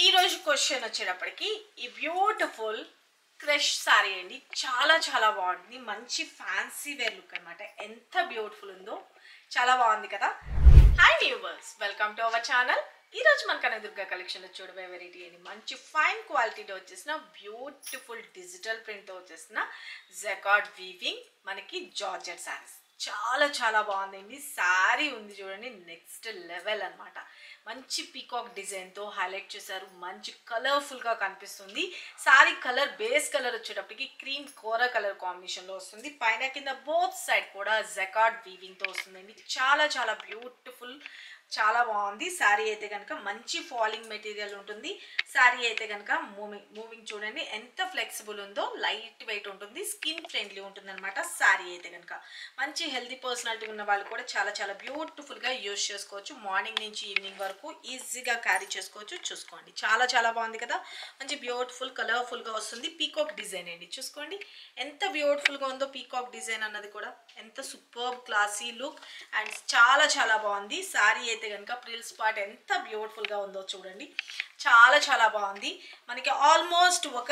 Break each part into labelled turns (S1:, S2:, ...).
S1: ఈ రోజు క్వశ్చన్ వచ్చేటప్పటికి ఈ బ్యూటిఫుల్ క్రష్ సారీ అండి. చాలా చాలా బాగుంటుంది. మంచి ఫ్యాన్సీ వేర్ లుక్ అనమాట. ఎంత బ్యూటిఫుల్ ఉందో, చాలా బాగుంది కదా. Hi viewers, welcome to our channel. ఈ రోజు మన కనకదుర్గ కలెక్షన్లో చూడబోయే వెరైటీ అని మంచి ఫైన్ క్వాలిటీతో వచ్చేసిన బ్యూటిఫుల్ డిజిటల్ ప్రింట్తో వచ్చేసిన జకార్డ్ వీవింగ్ మనకి జార్జెట్ శారీస్. చాలా చాలా బాగుందండి. శారీ ఉంది చూడండి, నెక్స్ట్ లెవెల్ అనమాట. మంచి పీకాక్ డిజైన్తో హైలైట్ చేశారు. మంచి కలర్ఫుల్గా కనిపిస్తుంది. శారీ కలర్ బేస్ కలర్ వచ్చేటప్పటికి క్రీమ్ కోర కలర్ కాంబినేషన్లో వస్తుంది. పైన కింద బోత్ సైడ్ కూడా జకార్డ్ వీవింగ్తో వస్తుందండి. చాలా చాలా బ్యూటిఫుల్, చాలా బాగుంది. శారీ అయితే కనుక మంచి ఫాలింగ్ మెటీరియల్ ఉంటుంది. శారీ అయితే కనుక మూవింగ్ చూడండి ఎంత ఫ్లెక్సిబుల్ ఉందో, లైట్ వెయిట్ ఉంటుంది, స్కిన్ ఫ్రెండ్లీ ఉంటుంది అనమాట. శారీ అయితే కనుక మంచి హెల్తీ పర్సనాలిటీ ఉన్న వాళ్ళు కూడా చాలా చాలా బ్యూటిఫుల్గా యూజ్ చేసుకోవచ్చు. మార్నింగ్ నుంచి ఈవినింగ్ వరకు ఈజీగా క్యారీ చేసుకోవచ్చు. చూసుకోండి, చాలా చాలా బాగుంది కదా. మంచి బ్యూటిఫుల్ కలర్ఫుల్గా వస్తుంది. పీకాక్ డిజైన్ అండి, చూసుకోండి ఎంత బ్యూటిఫుల్గా ఉందో. పీకాక్ డిజైన్ అన్నది కూడా ఎంత సూపర్ క్లాసీ లుక్ అండ్ చాలా చాలా బాగుంది. శారీ అయితే కనుక ప్రిల్స్ పార్ట్ ఎంత బ్యూటిఫుల్గా ఉందో చూడండి, చాలా చాలా బాగుంది. మనకి ఆల్మోస్ట్ ఒక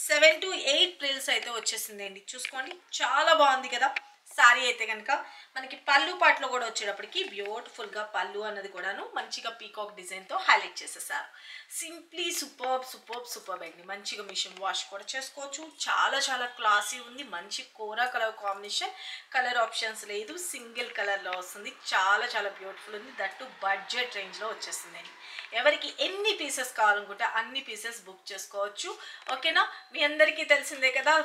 S1: 7 to 8 ప్రిల్స్ అయితే వచ్చేసింది అండి. చూసుకోండి, చాలా బాగుంది కదా. శారీ అయితే కనుక మనకి పళ్ళు పాటలో కూడా వచ్చేటప్పటికి బ్యూటిఫుల్గా పళ్ళు అన్నది కూడాను మంచిగా పీకాక్ డిజైన్తో హైలైట్ చేసేసారు. సింప్లీ సూపర్బ్ సూపర్బ్ సూపర్బ్ అండి. మంచిగా మిషన్ వాష్ కూడా చేసుకోవచ్చు. చాలా చాలా క్లాసీ ఉంది. మంచి కోరా కలర్ కాంబినేషన్, కలర్ ఆప్షన్స్ లేదు, సింగిల్ కలర్లో వస్తుంది. చాలా చాలా బ్యూటిఫుల్ ఉంది. దట్టు బడ్జెట్ రేంజ్లో వచ్చేసిందండి. ఎవరికి ఎన్ని పీసెస్ కావాలనుకుంటే అన్ని పీసెస్ బుక్ చేసుకోవచ్చు. ఓకేనా, మీ అందరికీ తెలిసిందే కదా,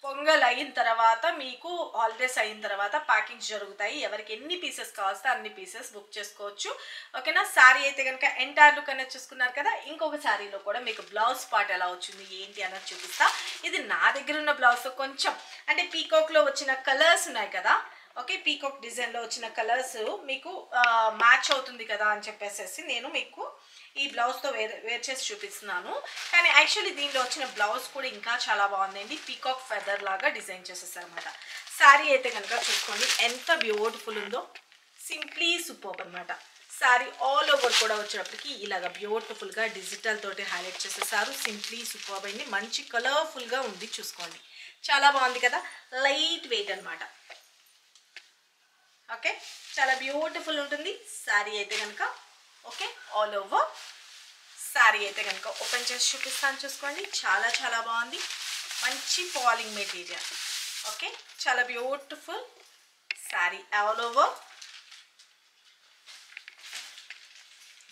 S1: పొంగల్ అయిన తర్వాత మీకు హాలిడేస్ అయిన తర్వాత ప్యాకింగ్స్ జరుగుతాయి. ఎవరికి ఎన్ని పీసెస్ కావస్తే అన్ని పీసెస్ బుక్ చేసుకోవచ్చు. ఓకేనా, శారీ అయితే కనుక ఎంటైర్ లుక్ అనేది చూసుకున్నారు కదా. ఇంకొక శారీలో కూడా మీకు బ్లౌజ్ పార్ట్ ఎలా వచ్చింది ఏంటి అన్నది చూపిస్తా. ఇది నా దగ్గర ఉన్న బ్లౌజ్తో కొంచెం అంటే పీకాక్లో వచ్చిన కలర్స్ ఉన్నాయి కదా. ఓకే, పీకాక్ డిజైన్లో వచ్చిన కలర్స్ మీకు మ్యాచ్ అవుతుంది కదా అని చెప్పేసి నేను మీకు ఈ బ్లౌజ్తో వేర్ చేసి చూపిస్తున్నాను. కానీ యాక్చువల్లీ దీనిలో వచ్చిన బ్లౌజ్ కూడా ఇంకా చాలా బాగుందండి. పీకాక్ ఫెదర్ లాగా డిజైన్ చేసేసారు అనమాట. శారీ అయితే కనుక చూసుకోండి ఎంత బ్యూటిఫుల్ ఉందో, సింప్లీ సూపర్బ్ అనమాట. శారీ ఆల్ ఓవర్ కూడా వచ్చేటప్పటికి ఇలాగ బ్యూటిఫుల్గా డిజిటల్ తోటి హైలైట్ చేసేసారు. సింప్లీ సూపర్బ్ అయింది. మంచి కలర్ఫుల్గా ఉంది, చూసుకోండి చాలా బాగుంది కదా. లైట్ వెయిట్ అనమాట. ఓకే, చాలా బ్యూటిఫుల్ ఉంటుంది శారీ అయితే కనుక. ఓకే, ఆల్ ఓవర్ శారీ అయితే కనుక ఓపెన్ చేసి చూపిస్తాను. చూసుకోండి, చాలా చాలా బాగుంది. మంచి ఫాలింగ్ మెటీరియల్. ఓకే, చాలా beautiful sari all over.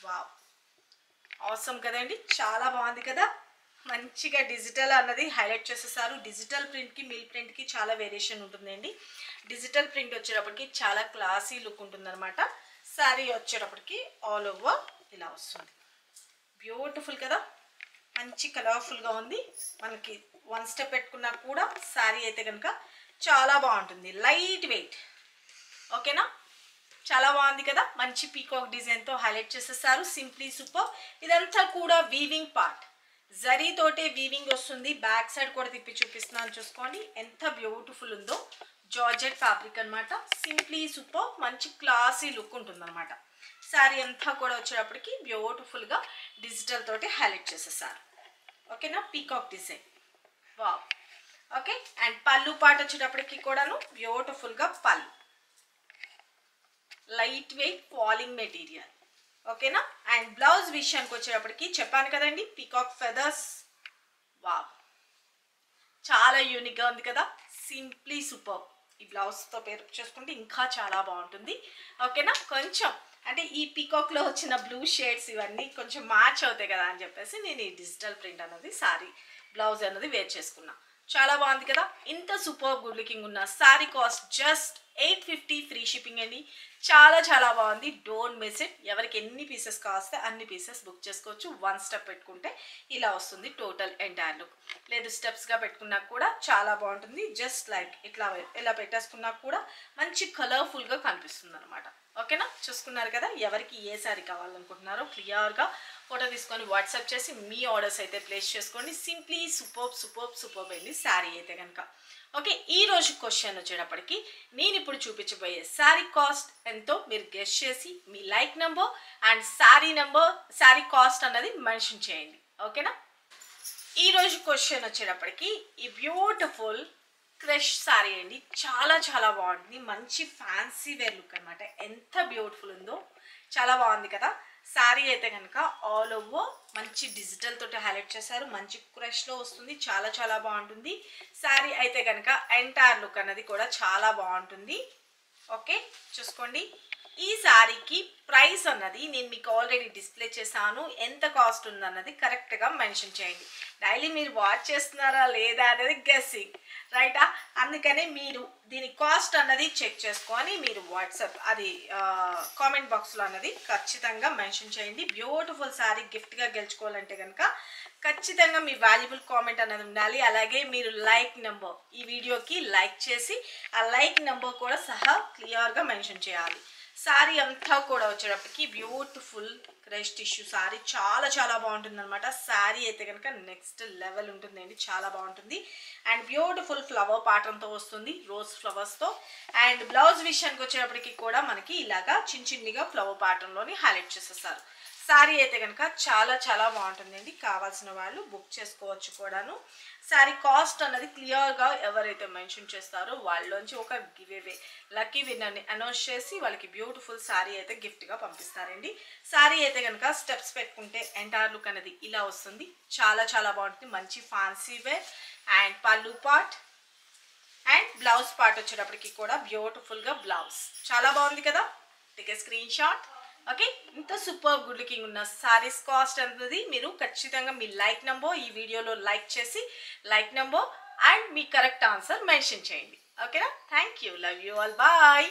S1: Wow, అవసరం కదండి, చాలా బాగుంది కదా. మంచిగా డిజిటల్ అన్నది హైలైట్ చేసేసారు. డిజిటల్ ప్రింట్కి మిల్ ప్రింట్కి చాలా వేరియేషన్ ఉంటుందండి. డిజిటల్ ప్రింట్ వచ్చేటప్పటికి చాలా క్లాసీ లుక్ ఉంటుందన్నమాట. శారీ వచ్చేటప్పటికి ఆల్ ఓవర్ ఇలా వస్తుంది. బ్యూటిఫుల్ కదా, మంచి కలర్ఫుల్గా ఉంది. మనకి వన్ స్టెప్ పెట్టుకున్నా కూడా శారీ అయితే కనుక చాలా బాగుంటుంది. Light weight. ఓకేనా, చాలా బాగుంది కదా. మంచి పీకాక్ డిజైన్తో హైలైట్ చేసేసారు. Simply super. ఇదంతా కూడా వీవింగ్ పార్ట్, జరీ తోటే వీవింగ్ వస్తుంది. బ్యాక్ సైడ్ కూడా తిప్పి చూపిస్తున్నాను, చూసుకోండి ఎంత బ్యూటిఫుల్ ఉందో. జార్జెట్ ఫ్యాబ్రిక్ అనమాట. సింప్లీ సూపర్, మంచి క్లాసీ లుక్ ఉంటుంది అనమాట. శారీ అంతా కూడా వచ్చేటప్పటికి బ్యూటిఫుల్గా డిజిటల్ తోటి హైలైట్ చేసేసారు. ఓకేనా, peacock design. Wow. Okay, and పళ్ళు పాట వచ్చేటప్పటికి కూడాను బ్యూటిఫుల్గా పళ్ళు, లైట్ వెయిట్ ఫాలింగ్ మెటీరియల్. ఓకేనా, అండ్ బ్లౌజ్ విషయానికి వచ్చేటప్పటికి చెప్పాను కదండి, పీకాక్ ఫెదర్స్. వావ్, చాలా యూనిక్గా ఉంది కదా. Simply super. ఈ బ్లౌజ్తో పేరు చేసుకుంటే ఇంకా చాలా బాగుంటుంది. ఓకేనా, కొంచెం అంటే ఈ పీకాక్లో వచ్చిన బ్లూ షేడ్స్ ఇవన్నీ కొంచెం మ్యాచ్ అవుతాయి కదా అని చెప్పేసి నేను ఈ డిజిటల్ ప్రింట్ అన్నది శారీ బ్లౌజ్ అన్నది వేర్ చేసుకున్నా. చాలా బాగుంది కదా. ఇంత సూపర్ గుడ్ లుకింగ్ ఉన్న sari cost just 850 free shipping అండి. చాలా చాలా బాగుంది. Don't miss it. ఎవరికి ఎన్ని పీసెస్ కావస్తే అన్ని పీసెస్ బుక్ చేసుకోవచ్చు. వన్ స్టెప్ పెట్టుకుంటే ఇలా వస్తుంది టోటల్ ఎంటైర్ లుక్. లేదు స్టెప్స్గా పెట్టుకున్నా కూడా చాలా బాగుంటుంది. జస్ట్ లైక్ ఇట్లా ఇలా పెట్టేసుకున్నా కూడా మంచి కలర్ఫుల్గా కనిపిస్తుంది అనమాట. ఓకేనా, చూసుకున్నారు కదా. ఎవరికి ఏ శారీ కావాలనుకుంటున్నారో క్లియర్గా ఫోటో తీసుకొని వాట్సాప్ చేసి మీ ఆర్డర్స్ అయితే ప్లేస్ చేసుకోండి. సింప్లీ సూపర్బ్ సూపర్బ్ సూపర్బ్ అండి శారీ అయితే కనుక. ఓకే, ఈ రోజు క్వశ్చన్ వచ్చేటప్పటికి నేను ఇప్పుడు చూపించబోయే శారీ కాస్ట్ ఎంతో మీరు గెస్ చేసి మీ like number and sari cost అన్నది మెన్షన్ చేయండి. ఓకేనా. ఈరోజు క్వశ్చన్ వచ్చేటప్పటికి ఈ బ్యూటిఫుల్ క్రష్ సారీ అండి. చాలా చాలా బాగుంటుంది. మంచి ఫ్యాన్సీ వేర్ లుక్ అనమాట. ఎంత బ్యూటిఫుల్ ఉందో, చాలా బాగుంది కదా. శారీ అయితే కనుక ఆల్ ఓవర్ మంచి డిజిటల్ తోటి హైలైట్ చేశారు. మంచి క్రష్లో వస్తుంది. చాలా చాలా బాగుంటుంది. శారీ అయితే కనుక ఎంటైర్ లుక్ అన్నది కూడా చాలా బాగుంటుంది. ఓకే, చూసుకోండి. ఈ శారీకి ప్రైస్ అన్నది నేను మీకు ఆల్రెడీ డిస్ప్లే చేశాను. ఎంత కాస్ట్ ఉందన్నది కరెక్ట్గా మెన్షన్ చేయండి. డైలీ మీరు వాచ్ చేస్తున్నారా లేదా అనేది గెస్సింగ్, రైటా? అందుకని మీరు దీని కాస్ట్ అన్నది చెక్ చేసుకొని మీరు వాట్సాప్ అది కామెంట్ బాక్స్లో అన్నది ఖచ్చితంగా మెన్షన్ చేయండి. బ్యూటిఫుల్ శారీ గిఫ్ట్గా గెలుచుకోవాలంటే కనుక ఖచ్చితంగా మీ వాల్యుబుల్ కామెంట్ అన్నది ఉండాలి. అలాగే మీరు లైక్ నెంబర్, ఈ వీడియోకి లైక్ చేసి ఆ లైక్ నెంబర్ కూడా సహా క్లియర్గా మెన్షన్ చేయాలి. శారీ అంతా కూడా వచ్చేటప్పటికి బ్యూటిఫుల్ క్రష్ టిష్యూ శారీ చాలా చాలా బాగుంటుంది అనమాట. శారీ అయితే కనుక నెక్స్ట్ లెవెల్ ఉంటుందండి, చాలా బాగుంటుంది. అండ్ బ్యూటిఫుల్ ఫ్లవర్ ప్యాటర్న్తో వస్తుంది, రోజ్ ఫ్లవర్స్తో. అండ్ బ్లౌజ్ విషయానికి వచ్చేటప్పటికి కూడా మనకి ఇలాగా చిన్న చిన్నగా ఫ్లవర్ ప్యాటర్న్లోని హైలైట్ చేసేస్తారు. శారీ అయితే కనుక చాలా చాలా బాగుంటుందండి. కావాల్సిన వాళ్ళు బుక్ చేసుకోవచ్చు కూడాను. శారీ కాస్ట్ అన్నది క్లియర్గా ఎవరైతే మెన్షన్ చేస్తారో వాళ్ళలోంచి ఒక గివ్ అవే లక్కీ విన్నర్ని అనౌన్స్ చేసి వాళ్ళకి బ్యూటిఫుల్ శారీ అయితే గిఫ్ట్గా పంపిస్తారండి. శారీ అయితే కనుక స్టెప్స్ పెట్టుకుంటే ఎంటైర్ లుక్ అనేది ఇలా వస్తుంది. చాలా చాలా బాగుంటుంది. మంచి ఫ్యాన్సీ వేర్. అండ్ పళ్ళు పార్ట్ అండ్ బ్లౌజ్ పార్ట్ వచ్చేటప్పటికి కూడా బ్యూటిఫుల్గా బ్లౌజ్ చాలా బాగుంది కదా. Take a screen shot. Okay, ఇంత సూపర్ గుడ్ లుకింగ్ ఉన్న సారీస్ కాస్ట్ అనేది మీరు ఖచ్చితంగా మీ లైక్ నెంబర్, ఈ వీడియోలో లైక్ చేసి లైక్ నెంబర్ అండ్ మీ కరెక్ట్ ఆన్సర్ మెన్షన్ చేయండి. ఓకేనా. Thank you. Love you all. Bye.